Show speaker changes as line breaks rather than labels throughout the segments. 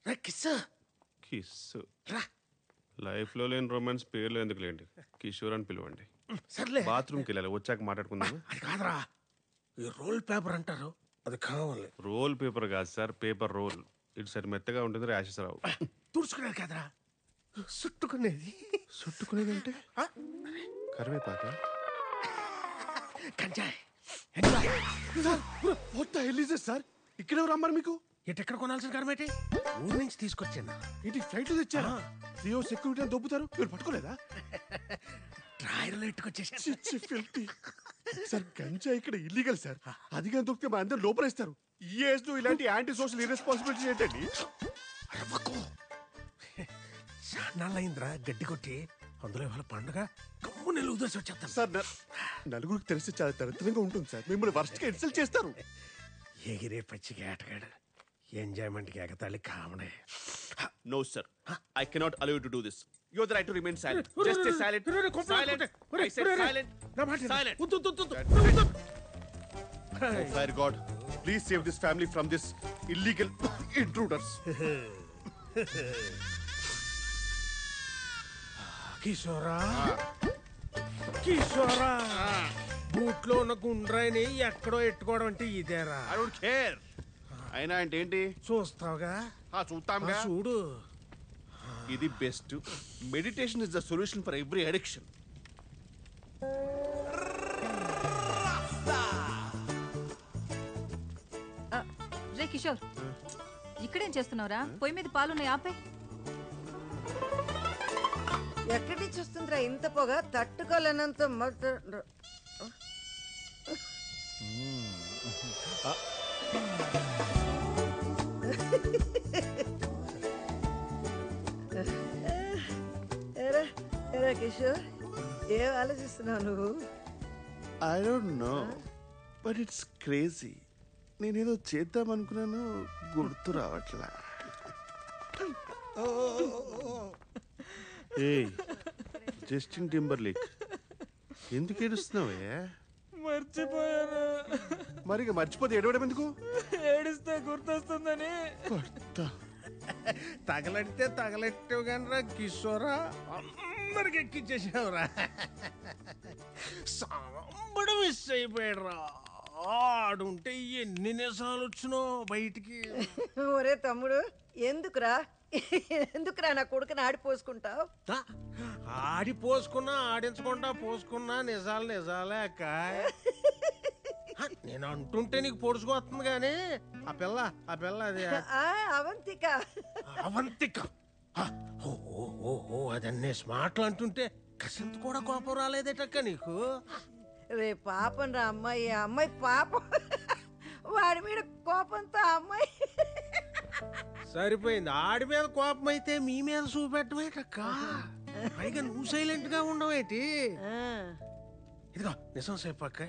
Kiss లైఫ్లో లేని romance పేర్లు ఎందుకులేండి, కిషోర్ అని పిలవండి.
సర్లే
బాత్రూమ్కి వెళ్ళాలి, వచ్చాక మాట్లాడుకుందాం.
అది కాదురా, ఈ రోల్ పేపర్ అంటారు, అది కావాలి.
రోల్ పేపర్ కాదు సార్, పేపర్ రోల్. ఇటు సరి మెత్తగా ఉంటుంది, ర్యాషెస్ రావు.
తుడుచుకునేది కాదురా, చుట్టుకునేది.
చుట్టుకునేది అంటే కరివేపాక.
కంచాయ్
సార్ ఇక్కడ ఎవరు అమ్మారు మీకు?
ఎక్కడ కొనాల్సిన కరమేటి, ఊరి నుంచి తీసుకొచ్చాను.
ఇది ఫ్లైట్ తెచ్చారా? జియో సెక్యూరిటీ అని దొబ్బుతారు, మీరు పట్టుకోలేదా?
డ్రాయర్లో ఎట్టుకొచ్చేసా.
సార్ గంజా ఇక్కడ ఇల్లీగల్ సార్, అది కానీ దొరికితే మా అందరు లోపలేస్తారు. ఈ ఏజ్ లో ఇలాంటి యాంటీ సోషల్ ఇర్రెస్పాన్సిబిలిటీ ఏంటండి?
చాన్నాళ్ళయిందిరా గడ్డి కొట్టి, అందులో ఇవాళ పండుగ కమ్ము నెల ఉదర్సి వచ్చేస్తాను
సార్ నలుగురికి తెలిస్తే చాలా దరిద్రంగా ఉంటుంది సార్, మిమ్మల్ని వర్స్ట్ గా ఇన్సల్ట్ చేస్తారు.
ఎగిరే పచ్చిగా ఆటగాడు, ఎంజాయ్మెంట్కి ఎగతాళి కామనే.
No sir, I cannot allow you to do this. You have the right to remain silent. Just stay silent. Silent. I said silent. Silent. Oh fire God, please save this family from this illegal intruders.
కిషోరా కిషోరా, బూట్లో ఉన్న గుండ్రాయిని ఎక్కడో ఎట్టుకోవడం అంటే ఇదేరా.
I don't care. అయినా అంటే ఏంటి?
చూస్తావుగా?
చూస్తాంగా.
చూడు,
ఇది best. Meditation is the solution for every addiction.
రే కిషోర్, ఇక్కడేం చేస్తున్నావురా? పొయ్యి మీద పాలున్నాయి, ఆపే.
ఎక్కడి నుంచి వస్తుందిరా ఇంత పొగ? తట్టుకోలేనంత ఎరా కిషోర్, ఏం ఆలోచిస్తున్నావు నువ్వు?
I don't no, but it's crazy. నేనేదో చేద్దాం అనుకున్నాను, గుర్తు రావట్లా. ఏయ్ జస్టిన్ టింబర్లేక్, ఎందుకు ఏడుస్తున్నావే?
మర్చిపోయాను.
మరి మర్చిపోతే ఏడవడం ఎందుకు?
ఏడిస్తే గుర్తొస్తుందని. తగలడితే తగలెట్టావు కానీ రా కిషోరా, అందరికి ఎక్కిచ్చేసావురా. సాంబడు మిస్ అయిపోయాడు రా. ఆడుంటే ఎన్ని నిజాలు వచ్చినో బయటికి.
ఒరే తమ్ముడు, ఎందుకురా నా కొడుకుని ఆడిపోసుకుంటావు?
ఆడిపోసుకున్నా ఆడించకుండా పోసుకున్నా నిజాలు నిజాలే అక్క. నేను అంటుంటే నీకు పొడుచుకొస్తుంది కానీ ఆ పిల్ల అది
అవంతిక.
అవంతిక ఓ అదన్నీ స్మార్ట్లు అంటుంటే కసంత కూడా కోపం రాలేదేటక్క నీకు?
రే పాపం రా అమ్మాయి, అమ్మాయి పాపం. వాడి మీద కోపంతో అమ్మాయి
సరిపోయింది. ఆడి మీద కోపం అయితే మీ మీద చూపెట్టమేటక్క. పైగా నువ్వు సైలెంట్ గా ఉండవేటి? ఇదిగో నిజం చెప్పక్క.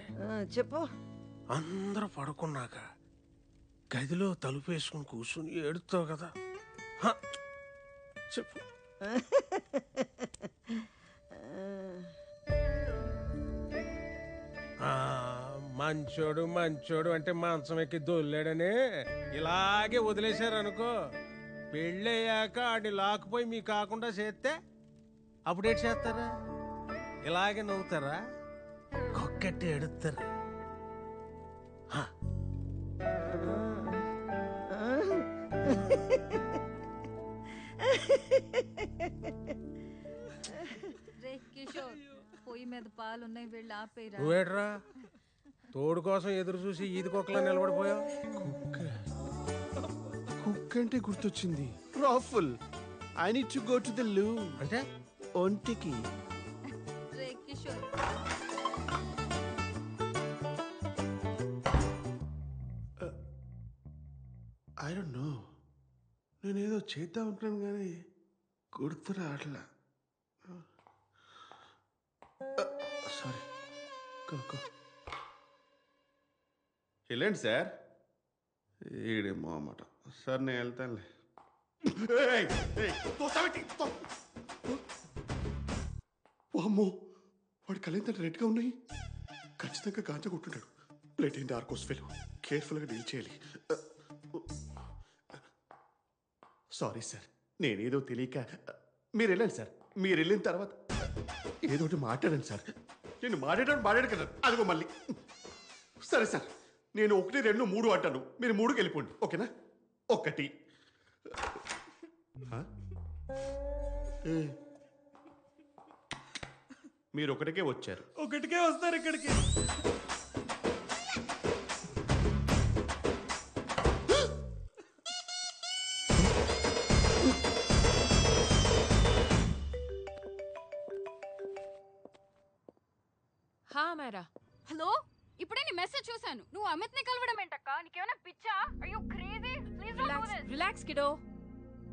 చెప్పు.
అందరూ పడుకున్నాక గదిలో తలుపు వేసుకుని కూర్చుని ఏడుతావు కదా, చెప్పు. మంచోడు అంటే మంచం ఎక్కి దొల్లాడని ఇలాగే వదిలేశారనుకో, పెళ్ళయ్యాక ఆడిని లాక్కుపోయి మీ కాకుండా చేస్తే అప్పుడేటి చేస్తారా? ఇలాగే నవ్వుతారా? కొక్కట్టి ఎడుతారు.
పొయ్యి మీద పాలున్నాయి, వెళ్ళి ఆపేరా.
నువ్వేట్రా తోడు కోసం ఎదురు చూసి ఈది కుక్కలా నిలబడిపోయావు?
కుక్క అంటే గుర్తొచ్చింది. రాఫుల్, I need to go to the loo.
అంటే
ఒంటికి.
రే కిషోర్,
ఐ డోంట్ నో, నేనేదో చేద్దాం అనుకున్నాను కానీ గుర్తు రావట్లా. సారీ. వెళ్ళండి సార్. ఈడేమో అన్నమాట. సార్ నేను వెళ్తానులే. అమ్మో, వాడి కళ్ళేంత రెడ్గా ఉన్నాయి. ఖచ్చితంగా గాంజా కొట్టుంటాడు. ప్లేట్ ఏంటి ఆర్కోస్ ఫెలో, కేర్ఫుల్గా డీల్ చేయాలి. సారీ సార్, నేనేదో తెలియక. మీరు వెళ్ళండి సార్, మీరు వెళ్ళిన తర్వాత ఏదో ఒకటి మాట్లాడండి సార్. నేను మాట్లాడాను కదా, అదిగో మళ్ళీ. సరే సార్, నేను 1, 2, 3 అంటాను, మీరు 3కి వెళ్ళిపోండి, ఓకేనా? 1. మీరు 1కే వచ్చారు.
1కే వస్తారు ఇక్కడికి.
హలో, ఇప్పుడే నీ మెసేజ్ చూశాను. నువ్వు అమిత్ ని కలవడం ఏంటక్క? నీకేమైనా పిచ్చా? Are you crazy? Please don't do this.
Relax kiddo.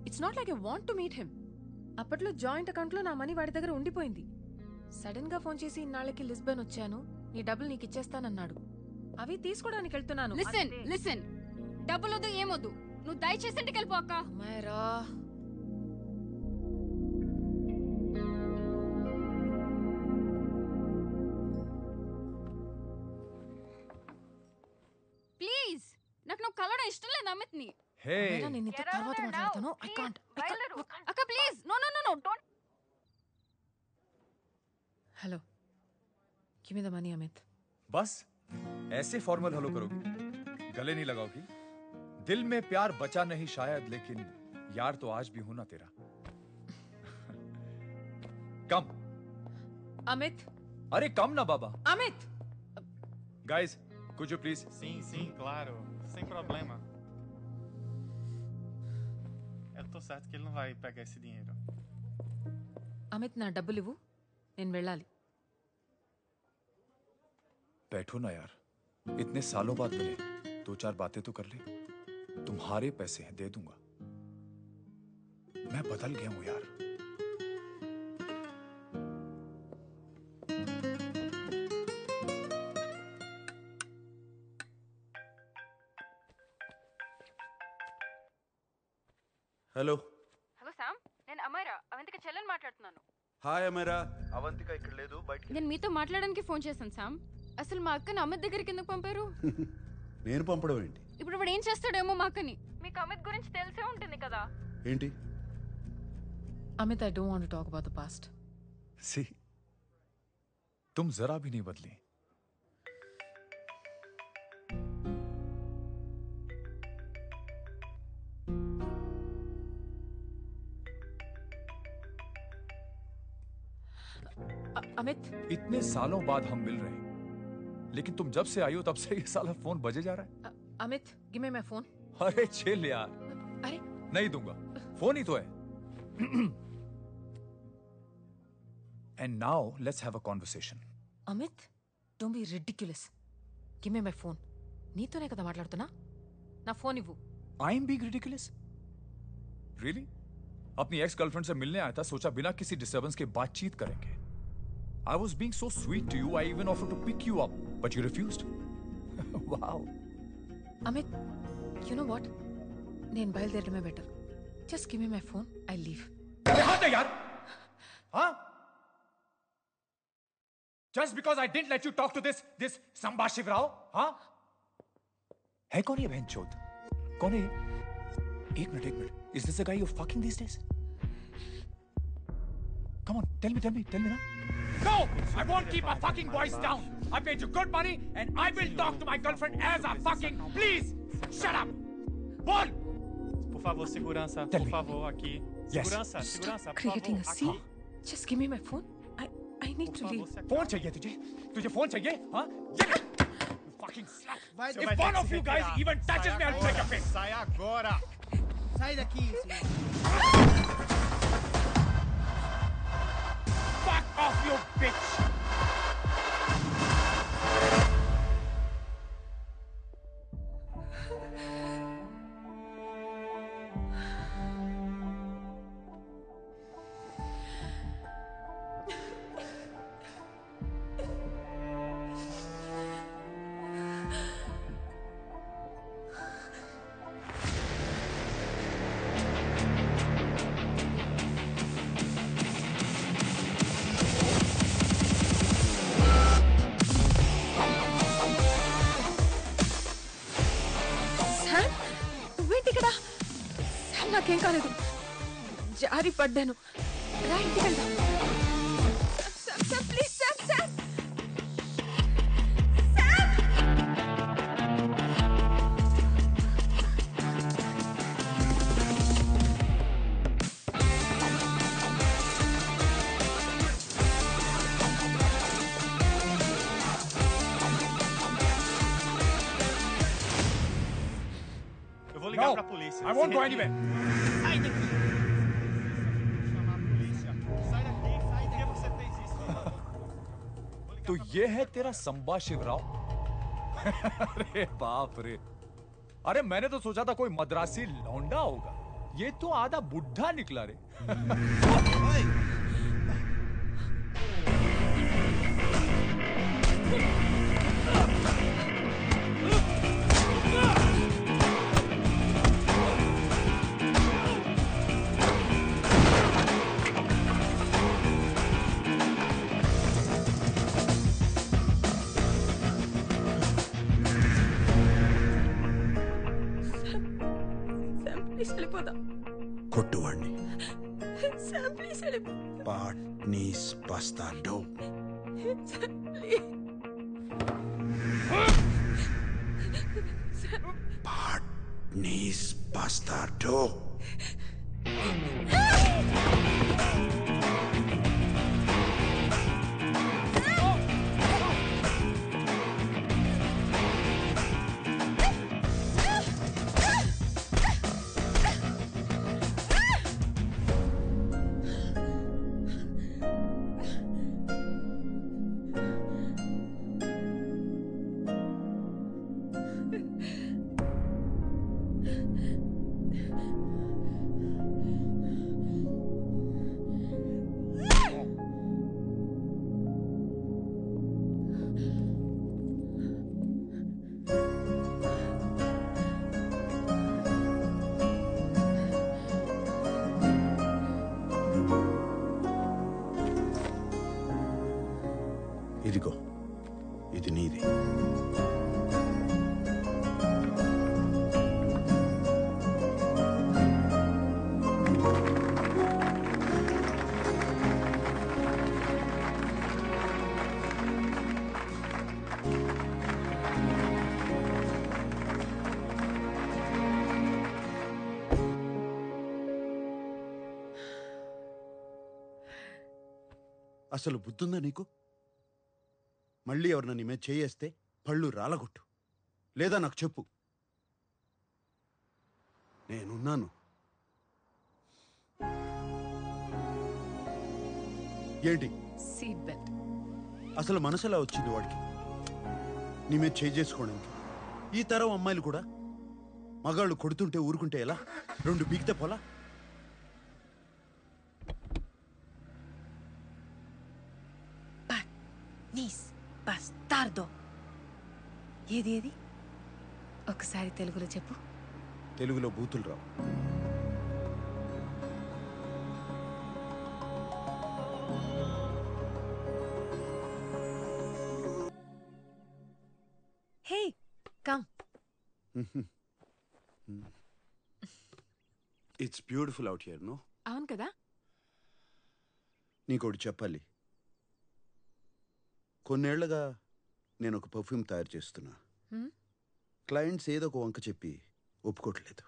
It's not like I want to meet him. అప్పట్లో జాయింట్ అకౌంట్ లో నా మనీ వాడి దగ్గర ఉండిపోయింది. సడన్ గా ఫోన్ చేసి ఇన్నాళ్ళకి లిస్బన్ వచ్చాను, నీ డబ్బులు నీకు ఇచ్చేస్తానన్నాడు. అవి తీసుకోవడానికి వెళ్తున్నాను.
లిసన్, డబ్బులొద్దు ఏమొద్దు, నువ్వు దయచేసి ఇంటికి వెళ్ళిపో అక్క.
అమ్మాయిరా,
ప్లీజ్, నాకు నువ్వు కలవడం ఇష్టం లేదు అమిత్ ని.
హే,
నేను నీతో తర్వాత మాట్లాడతాను. I can't.
అక్క please, no don't.
Hello, give me the money Amit.
बस ऐसे फॉर्मल हेलो करोगी, गले नहीं लगाओगी? दिल में प्यार बचा नहीं शायद, लेकिन यार तो आज भी हूं ना तेरा. कम.
అమిత్,
अरे कम ना बाबा.
Amit.
Guys, could you please?
Sim, claro. Sem problema. Eu tô certo que ele não vai pegar esse dinheiro.
Amit, నా డబ్బులు ఇవ్వు, నేను వెళ్ళాలి.
बैठो ना यार, इतने सालों बाद मिले, 2-4 बातें तो कर ले. तुम्हारे पैसे हैं, दे दूंगा. मैं बदल गया हूं यार.
హలో.
హలో సామ్, నేను అమైరా, అవంతిక చెల్లెని మాట్లాడుతున్నాను.
హాయ్ అమరా.
అవంతిక ఇక్కడ లేదు, బయటికి.
నేను మీతో మాట్లాడడానికి ఫోన్ చేశాను సామ్. అసలు మా అక్కని అమిత్ దగ్గరికి ఎందుకు పంపారు?
నేను పంపడం ఏంటి?
ఇప్పుడు వాడు ఏం చేస్తాడేమో మా అక్కని. మీకు అమిత్ గురించి తెలిసే ఉంటుంది కదా.
ఏంటి?
Amit, I don't want to talk about the past.
सी, तुम जरा भी नहीं बदली.
अमित,
इतने सालों बाद हम मिल रहे हैं, लेकिन तुम जब से आई हो तब से ये साला फोन बजे जा रहा है.
Amit, give me my phone.
अरे चिल यार.
अरे
नहीं दूंगा, फोन ही तो है. And now let's have a conversation.
Amit, don't be ridiculous. Give me my phone. నీతోనే కదా మాట్లాడుతున్నా, నా ఫోన్ ఇవ్వు.
I'm being ridiculous? Really? अपनी एक्स गर्लफ्रेंड से मिलने आया था, सोचा बिना किसी डिस्टर्बेंस के बातचीत करेंगे. I was being so sweet to you, I even offered to pick you up, but you refused. Wow.
Amit, you know what? నేను బయలుదేరడమే better. Just give me my phone, I'll leave.
अरे हाँ यार, हाँ? Just because I didn't let you talk to this Samba Shivrao, हाँ? है कौन ये बहनचोद? कौन है ये? एक minute. Is this the guy you're fucking these days? Come on, tell me ना. No! I won't keep my fucking voice down. I paid you good money and I will talk to my girlfriend as a fucking... Please! Shut up! Bol!
Por favor, segurança.
Tell
Por
me.
favor, aqui.
Yes.
Segurança,
Stop
por
creating
favor.
a scene. Just give me my phone. I need to leave.
Phone चाहिए तुझे phone चाहिए, हाँ? You fucking slut!
Vai,
If one of you guys even touches me, I'll break your face.
Sai agora!
Sai daqui.
Fuck off, you bitch!
నాకేం కాలేదు, జారి పడ్డాను. రా ఇంటికి వెళ్దాం. Sam, Sam, please Sam, Sam.
Eu vou ligar
No,
pra polícia.
I won't go anywhere.
Sai daqui! Chamar a polícia. Sai daqui, sai. Por que você fez isso?
तो ये है तेरा संबा शिवराव? अरे बाप रे, अरे मैंने तो सोचा था कोई मद्रासी लौंडा होगा, ये तो आधा बुढ़ा निकला रे.
శామ్, ప్లీజ్ వెళ్ళిపోదాం.
కొట్టువాణ్ణి
శామ్, ప్లీజ్ వెళ్ళిపో.
పాట్నీస్ బస్తాడో.
Sam, please.
పాట్నీస్ బస్తాడో. ఇదిగో, ఇది నీది. అసలు బుద్ధుందా నీకు? మళ్ళీ ఎవరన్నా నీ మీద చేయేస్తే పళ్ళు రాలగొట్టు, లేదా నాకు చెప్పు. నేనున్నాను. ఏంటి
సీట్ బెల్ట్.
అసలు మనసులా వచ్చింది వాడికి నీ మీద చేసుకోవడానికి? ఈ తరం అమ్మాయిలు కూడా మగాళ్ళు కొడుతుంటే ఊరుకుంటే ఎలా? రెండు బీగితే పోలా?
నీస్ బస్తార్దో. ఏది ఏది ఒకసారి తెలుగులో చెప్పు.
తెలుగులో బూతులు రావు.
Hey come.
It's beautiful out here, no?
అవును కదా.
నీకోటి చెప్పాలి. కొన్నేళ్లుగా నేను ఒక పర్ఫ్యూమ్ తయారు చేస్తున్నా. క్లయింట్స్ ఏదో ఒక వంక చెప్పి ఒప్పుకోవట్లేదు.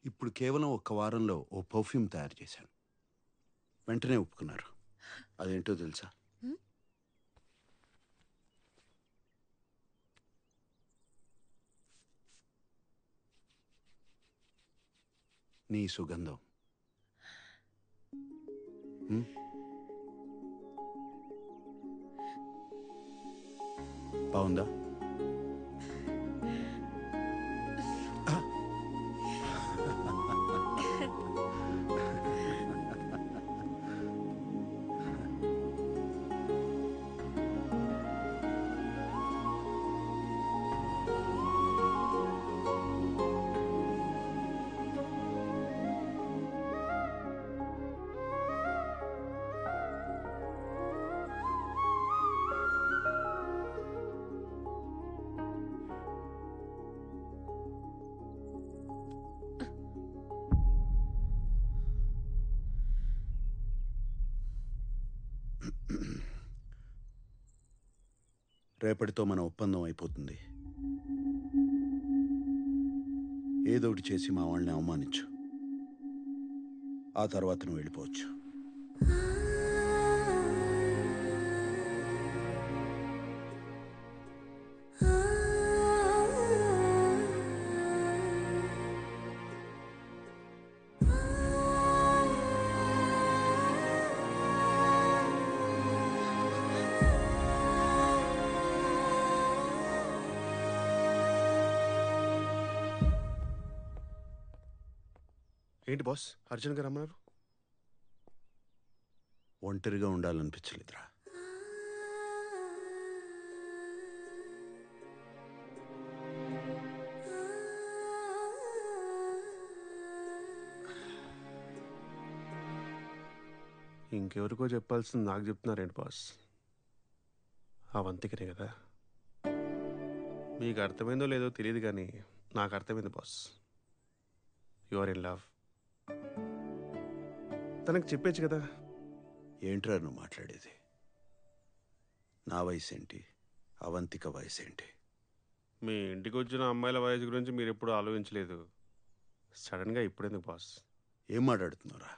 ఇప్పుడు కేవలం ఒక్క వారంలో ఓ పర్ఫ్యూమ్ తయారు చేశాను. వెంటనే ఒప్పుకున్నారు. అదేంటో తెలుసా? నీ సుగంధం. బాగుందా? రేపటితో మన ఒప్పందం అయిపోతుంది. ఏదోటి చేసి మా వాళ్ళని అవమానించు. ఆ తర్వాత నువ్వు వెళ్ళిపోవచ్చు.
ఏంటి బాస్ అర్జున్గా రమ్మన్నారు?
ఒంటరిగా ఉండాలనిపించలేదురా.
ఇంకెవరికో చెప్పాల్సింది నాకు చెప్తున్నారేంటి బాస్? అవంతికనే కదా. మీకు అర్థమైందో లేదో తెలియదు కానీ నాకు అర్థమైంది boss. You are in love. తనకు చెప్పేచ్చు కదా.
ఏంట్రా నువ్వు మాట్లాడేది? నా వయసు ఏంటి, అవంతిక వయసు ఏంటి?
మీ ఇంటికి వచ్చిన అమ్మాయిల వయసు గురించి మీరు ఎప్పుడు ఆలోచించలేదు. సడన్గా ఇప్పుడెందుకు బాస్?
ఏం మాట్లాడుతున్నారా?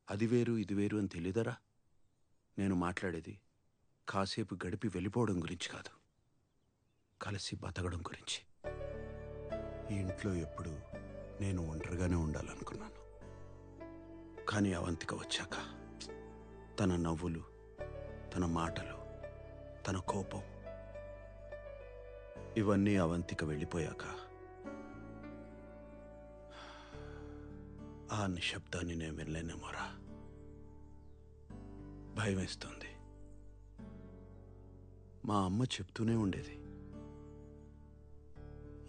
అది వేరు ఇది వేరు అని తెలీదరా? నేను మాట్లాడేది కాసేపు గడిపి వెళ్ళిపోవడం గురించి కాదు, కలిసి బతకడం గురించి. ఈ ఇంట్లో ఎప్పుడు నేను ఒంటరిగానే ఉండాలనుకున్నాను. కానీ అవంతిక వచ్చాక తన నవ్వులు, తన మాటలు, తన కోపం, ఇవన్నీ అవంతిక వెళ్ళిపోయాక ఆ నిశ్శబ్దాన్ని నేను వెళ్ళలేనేమోరా. భయం వేస్తుంది. మా అమ్మ చెప్తూనే ఉండేది,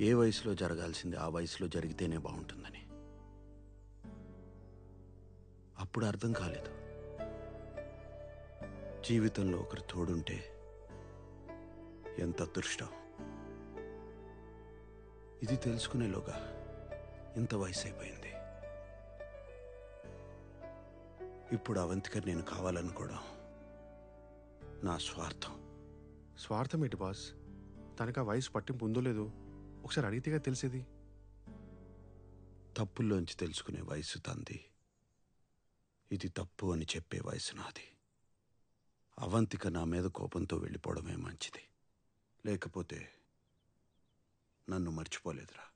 ఏ వయసులో జరగాల్సింది ఆ వయసులో జరిగితేనే బాగుంటుందని. అప్పుడు అర్థం కాలేదు, జీవితంలో ఒకరు తోడుంటే ఎంత అదృష్టం. ఇది తెలుసుకునేలోగా ఇంత వయసు అయిపోయింది. ఇప్పుడు అవంతిక నేను కావాలనుకోవడం నా స్వార్థం.
స్వార్థం ఏంటి బాస్? తనకు ఆ వయసు పట్టింపు ఉందో లేదో ఒకసారి అడిగితేగా తెలిసేది.
తప్పుల్లోంచి తెలుసుకునే వయసు తంది, ఇది తప్పు అని చెప్పే వయసు నాది. అవంతిక నా మీద కోపంతో వెళ్ళిపోవడమే మంచిది, లేకపోతే నన్ను మర్చిపోలేదురా.